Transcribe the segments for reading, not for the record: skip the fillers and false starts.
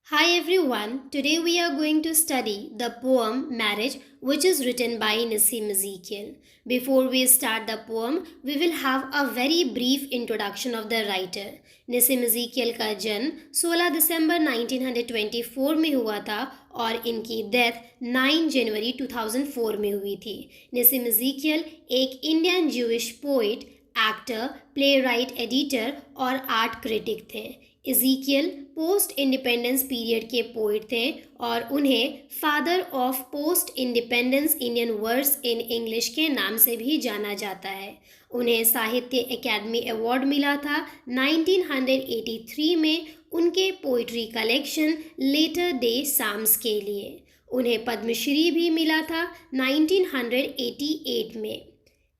Hi everyone, today we are going to study the poem Marriage, which is written by Nissim Ezekiel. Before we start the poem, we will have a very brief introduction of the writer. Nissim Ezekiel का जन्म 16 दिसंबर 1924 में हुआ था और इनकी death 9 जनवरी 2004 में हुई थी। निसिम इज़ीकियल एक Indian Jewish poet, actor, play right, editor और आर्ट क्रिटिक थे। इज़ीकियल पोस्ट इंडिपेंडेंस पीरियड के पोइट थे और उन्हें father of post independence Indian words in English के नाम से भी जाना जाता है। उन्हें साहित्य अकेडमी अवार्ड मिला था 1983 में उनके poetry collection latter day psalms के लिए। उन्हें पद्मश्री भी मिला था 1988 में।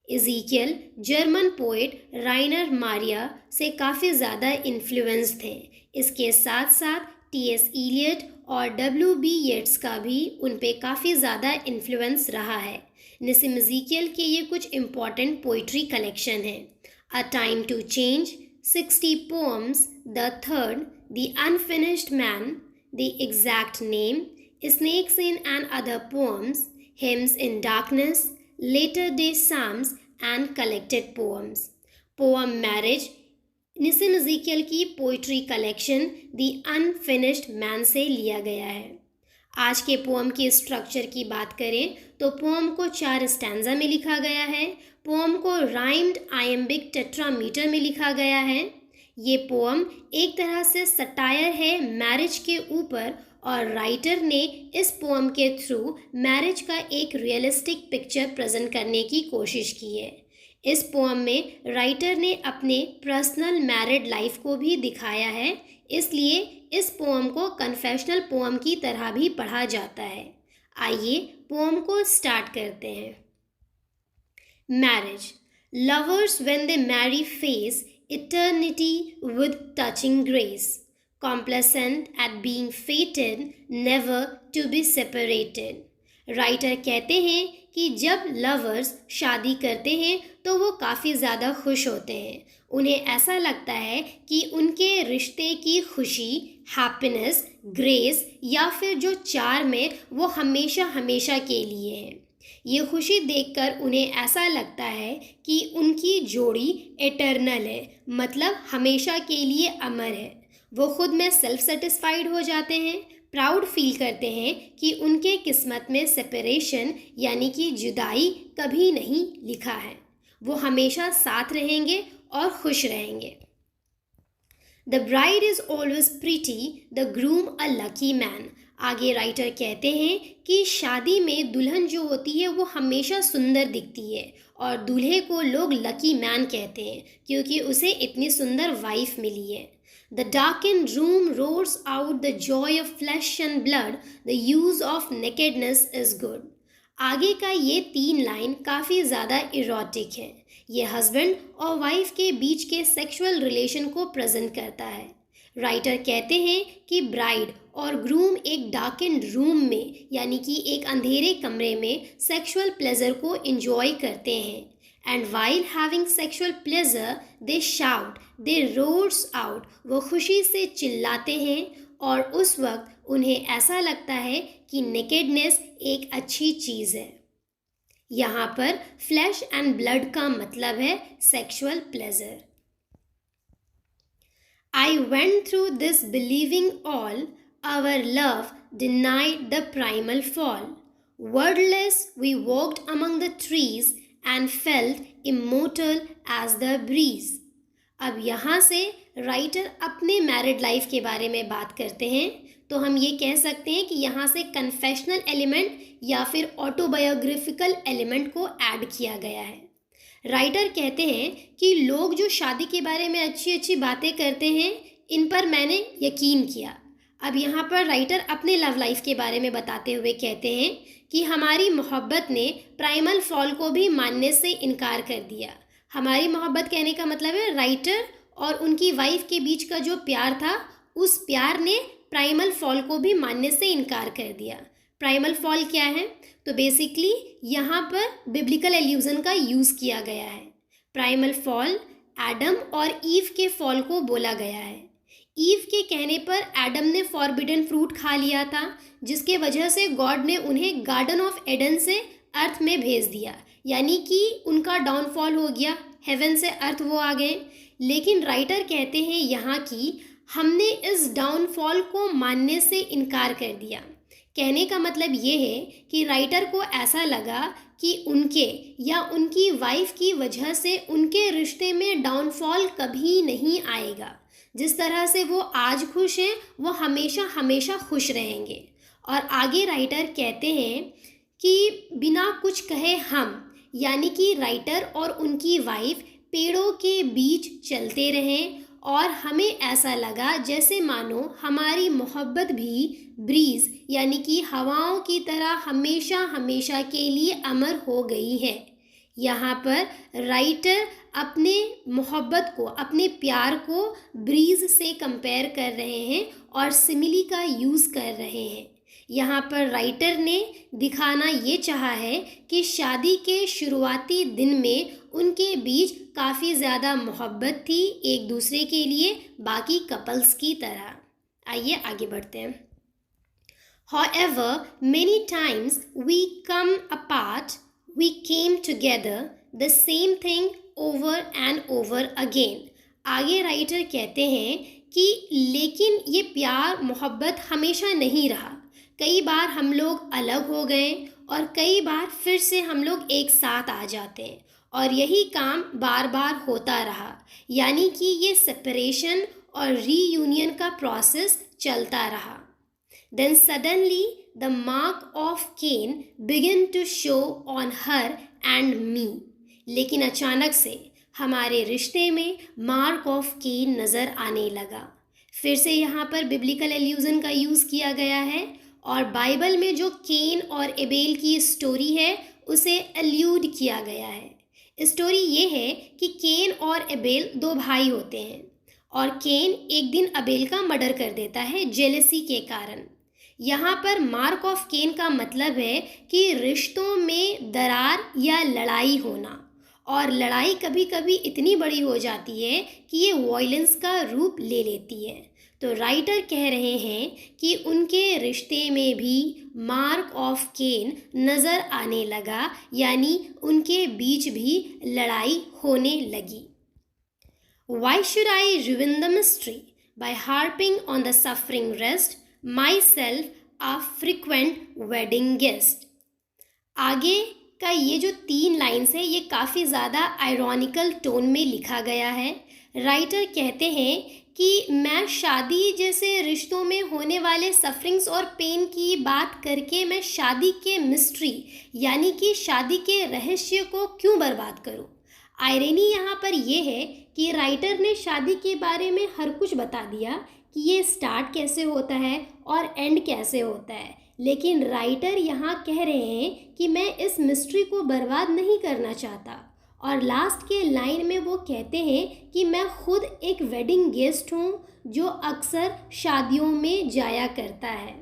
Ezekiel German poet Rainer Maria से काफ़ी ज़्यादा इन्फ्लुएंस थे। इसके साथ साथ टी.एस. इलियट और डब्ल्यू.बी. येट्स का भी उन पे काफ़ी ज़्यादा इन्फ्लुएंस रहा है। निसिम इज़ीकियल के ये कुछ इम्पॉर्टेंट पोइट्री कलेक्शन हैं: a time to change, 60 poems, the third, the unfinished man, the exact name, snakes in and other poems, hymns in darkness, later day psalms and collected poems. Poem marriage Nissim Ezekiel की poetry collection the unfinished man से लिया गया है। आज के poem की structure की बात करें तो पोअम को 4 स्टैंजा में लिखा गया है। पोअम को राइम्ड आयम्बिक टेट्रामीटर में लिखा गया है। ये पोअम एक तरह से सटायर है मैरिज के ऊपर और राइटर ने इस पोअम के थ्रू मैरिज का एक रियलिस्टिक पिक्चर प्रेजेंट करने की कोशिश की है। इस पोअम में राइटर ने अपने पर्सनल मैरिड लाइफ को भी दिखाया है, इसलिए इस पोअम को कन्फेशनल पोअम की तरह भी पढ़ा जाता है। आइए पोअम को स्टार्ट करते हैं। Marriage. Lovers when they marry face eternity with touching grace, complacent at being fated never to be separated. Writer कहते हैं कि जब लवर्स शादी करते हैं तो वो काफ़ी ज़्यादा खुश होते हैं। उन्हें ऐसा लगता है कि उनके रिश्ते की खुशी, हैप्पीनेस, ग्रेस या फिर जो चार्म है वो हमेशा हमेशा के लिए है। ये खुशी देखकर उन्हें ऐसा लगता है कि उनकी जोड़ी एटर्नल है, मतलब हमेशा के लिए अमर है। वो खुद में सेल्फ सेटिस्फाइड हो जाते हैं, प्राउड फील करते हैं कि उनके किस्मत में सेपरेशन यानी कि जुदाई कभी नहीं लिखा है। वो हमेशा साथ रहेंगे और खुश रहेंगे। The bride is always pretty, the groom a lucky man. आगे राइटर कहते हैं कि शादी में दुल्हन जो होती है वो हमेशा सुंदर दिखती है और दूल्हे को लोग लकी मैन कहते हैं क्योंकि उसे इतनी सुंदर वाइफ मिली है। The darkened room roars out the joy of flesh and blood, the use of nakedness is good. आगे का ये 3 लाइन काफ़ी ज़्यादा इरोटिक है। ये हस्बैंड और वाइफ के बीच के सेक्सुअल रिलेशन को प्रेजेंट करता है। राइटर कहते हैं कि ब्राइड और ग्रूम एक डार्केंड रूम में यानी कि एक अंधेरे कमरे में सेक्सुअल प्लेजर को एंजॉय करते हैं। And while having sexual pleasure they shout, they roars out. वो खुशी से चिल्लाते हैं और उस वक्त उन्हें ऐसा लगता है कि नेकेडनेस एक अच्छी चीज़ है। यहाँ पर फ्लैश एंड ब्लड का मतलब है sexual pleasure. I went through this believing all our love denied the primal fall. Wordless we walked among the trees and felt immortal as the breeze. अब यहाँ से राइटर अपने मैरिड लाइफ के बारे में बात करते हैं तो हम ये कह सकते हैं कि यहाँ से कन्फेशनल एलिमेंट या फिर ऑटोबायोग्राफिकल एलिमेंट को ऐड किया गया है। राइटर कहते हैं कि लोग जो शादी के बारे में अच्छी अच्छी बातें करते हैं इन पर मैंने यकीन किया। अब यहाँ पर राइटर अपने लव लाइफ के बारे में बताते हुए कहते हैं कि हमारी मोहब्बत ने प्राइमल फॉल को भी मानने से इनकार कर दिया। हमारी मोहब्बत कहने का मतलब है राइटर और उनकी वाइफ के बीच का जो प्यार था उस प्यार ने प्राइमल फॉल को भी मानने से इनकार कर दिया। प्राइमल फॉल क्या है? तो बेसिकली यहाँ पर बिब्लिकल एल्यूजन का यूज़ किया गया है। प्राइमल फॉल एडम और ईव के फॉल को बोला गया है। ईव के कहने पर एडम ने फॉरबिडन फ्रूट खा लिया था, जिसके वजह से गॉड ने उन्हें गार्डन ऑफ एडन से अर्थ में भेज दिया, यानी कि उनका डाउनफॉल हो गया, हेवन से अर्थ वो आ गए। लेकिन राइटर कहते हैं यहाँ कि हमने इस डाउनफॉल को मानने से इनकार कर दिया। कहने का मतलब ये है कि राइटर को ऐसा लगा कि उनके या उनकी वाइफ की वजह से उनके रिश्ते में डाउनफॉल कभी नहीं आएगा। जिस तरह से वो आज खुश हैं वो हमेशा हमेशा खुश रहेंगे। और आगे राइटर कहते हैं कि बिना कुछ कहे हम, यानी कि राइटर और उनकी वाइफ पेड़ों के बीच चलते रहें और हमें ऐसा लगा जैसे मानो हमारी मोहब्बत भी ब्रीज यानी कि हवाओं की तरह हमेशा हमेशा के लिए अमर हो गई है। यहाँ पर राइटर अपने मोहब्बत को, अपने प्यार को ब्रीज से कंपेयर कर रहे हैं और सिमिली का यूज़ कर रहे हैं। यहाँ पर राइटर ने दिखाना ये चाहा है कि शादी के शुरुआती दिन में उनके बीच काफ़ी ज़्यादा मोहब्बत थी एक दूसरे के लिए, बाकी कपल्स की तरह। आइए आगे बढ़ते हैं। However, many times we come apart, we came together, the same thing over and over again. आगे राइटर कहते हैं कि लेकिन ये प्यार मोहब्बत हमेशा नहीं रहा। कई बार हम लोग अलग हो गए और कई बार फिर से हम लोग एक साथ आ जाते हैं और यही काम बार बार होता रहा, यानी कि ये सेपरेशन और रीयूनियन का प्रोसेस चलता रहा। Then suddenly the mark of Cain began to show on her and me. लेकिन अचानक से हमारे रिश्ते में मार्क ऑफ केन नज़र आने लगा। फिर से यहाँ पर बिब्लिकल एल्यूजन का यूज़ किया गया है और बाइबल में जो केन और एबेल की स्टोरी है उसे एल्यूड किया गया है। स्टोरी ये है कि केन और एबेल दो भाई होते हैं और केन एक दिन अबेल का मर्डर कर देता है जेलसी के कारण। यहाँ पर मार्क ऑफ केन का मतलब है कि रिश्तों में दरार या लड़ाई होना, और लड़ाई कभी कभी इतनी बड़ी हो जाती है कि ये वॉयलेंस का रूप ले लेती है। तो राइटर कह रहे हैं कि उनके रिश्ते में भी मार्क ऑफ केन नज़र आने लगा, यानी उनके बीच भी लड़ाई होने लगी। Why should I ruin the mystery by harping on the suffering rest? Myself a frequent wedding guest. आगे का ये जो 3 लाइन्स है ये काफ़ी ज़्यादा आयरॉनिकल टोन में लिखा गया है। राइटर कहते हैं कि मैं शादी जैसे रिश्तों में होने वाले सफरिंग्स और पेन की बात करके मैं शादी के मिस्ट्री यानी कि शादी के रहस्य को क्यों बर्बाद करूं। आयरनी यहाँ पर यह है कि राइटर ने शादी के बारे में हर कुछ बता दिया कि ये स्टार्ट कैसे होता है और एंड कैसे होता है, लेकिन राइटर यहाँ कह रहे हैं कि मैं इस मिस्ट्री को बर्बाद नहीं करना चाहता। और लास्ट के लाइन में वो कहते हैं कि मैं खुद एक वेडिंग गेस्ट हूँ जो अक्सर शादियों में जाया करता है,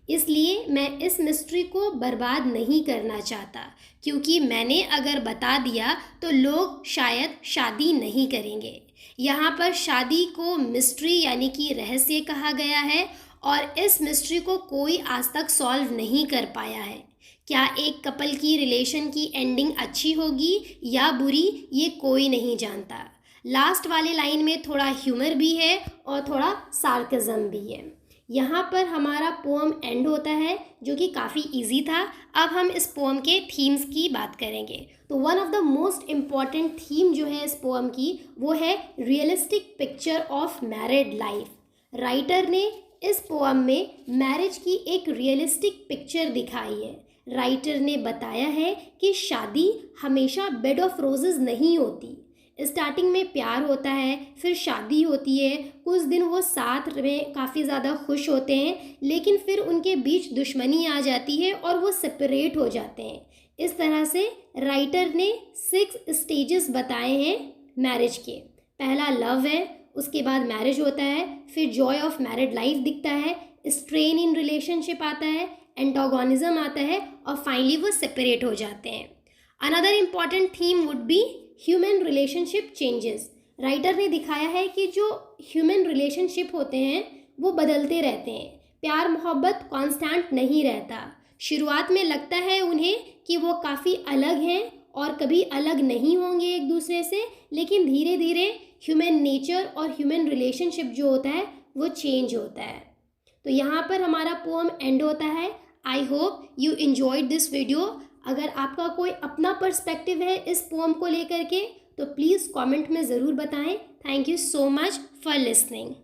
इसलिए मैं इस मिस्ट्री को बर्बाद नहीं करना चाहता, क्योंकि मैंने अगर बता दिया तो लोग शायद शादी नहीं करेंगे। यहाँ पर शादी को मिस्ट्री यानी कि रहस्य कहा गया है और इस मिस्ट्री को कोई आज तक सॉल्व नहीं कर पाया है। क्या एक कपल की रिलेशन की एंडिंग अच्छी होगी या बुरी, ये कोई नहीं जानता। लास्ट वाले लाइन में थोड़ा ह्यूमर भी है और थोड़ा सार्कज़म भी है। यहाँ पर हमारा पोम एंड होता है जो कि काफ़ी इजी था। अब हम इस पोम के थीम्स की बात करेंगे। तो one of the most important theme जो है इस पोम की वो है realistic picture of married life. Writer ने इस पोम में मैरिज की एक रियलिस्टिक पिक्चर दिखाई है। राइटर ने बताया है कि शादी हमेशा बेड ऑफ रोजेज़ नहीं होती। स्टार्टिंग में प्यार होता है, फिर शादी होती है, कुछ दिन वो साथ में काफ़ी ज़्यादा खुश होते हैं, लेकिन फिर उनके बीच दुश्मनी आ जाती है और वो सेपरेट हो जाते हैं। इस तरह से राइटर ने 6 स्टेजेस बताए हैं मैरिज के। पहला लव है, उसके बाद मैरिज होता है, फिर जॉय ऑफ मैरिड लाइफ दिखता है, स्ट्रेन इन रिलेशनशिप आता है, एंटागोनिज्म आता है और फाइनली वो सेपरेट हो जाते हैं। Another important theme would be human relationship changes. Writer ने दिखाया है कि जो ह्यूमन रिलेशनशिप होते हैं वो बदलते रहते हैं, प्यार मोहब्बत कांस्टेंट नहीं रहता। शुरुआत में लगता है उन्हें कि वो काफ़ी अलग हैं और कभी अलग नहीं होंगे एक दूसरे से, लेकिन धीरे धीरे ह्यूमन नेचर और ह्यूमन रिलेशनशिप जो होता है वो चेंज होता है। तो यहाँ पर हमारा पोम एंड होता है। I hope you enjoyed this video. अगर आपका कोई अपना पर्सपेक्टिव है इस पोम को लेकर के तो प्लीज़ कमेंट में ज़रूर बताएं। Thank you so much for listening.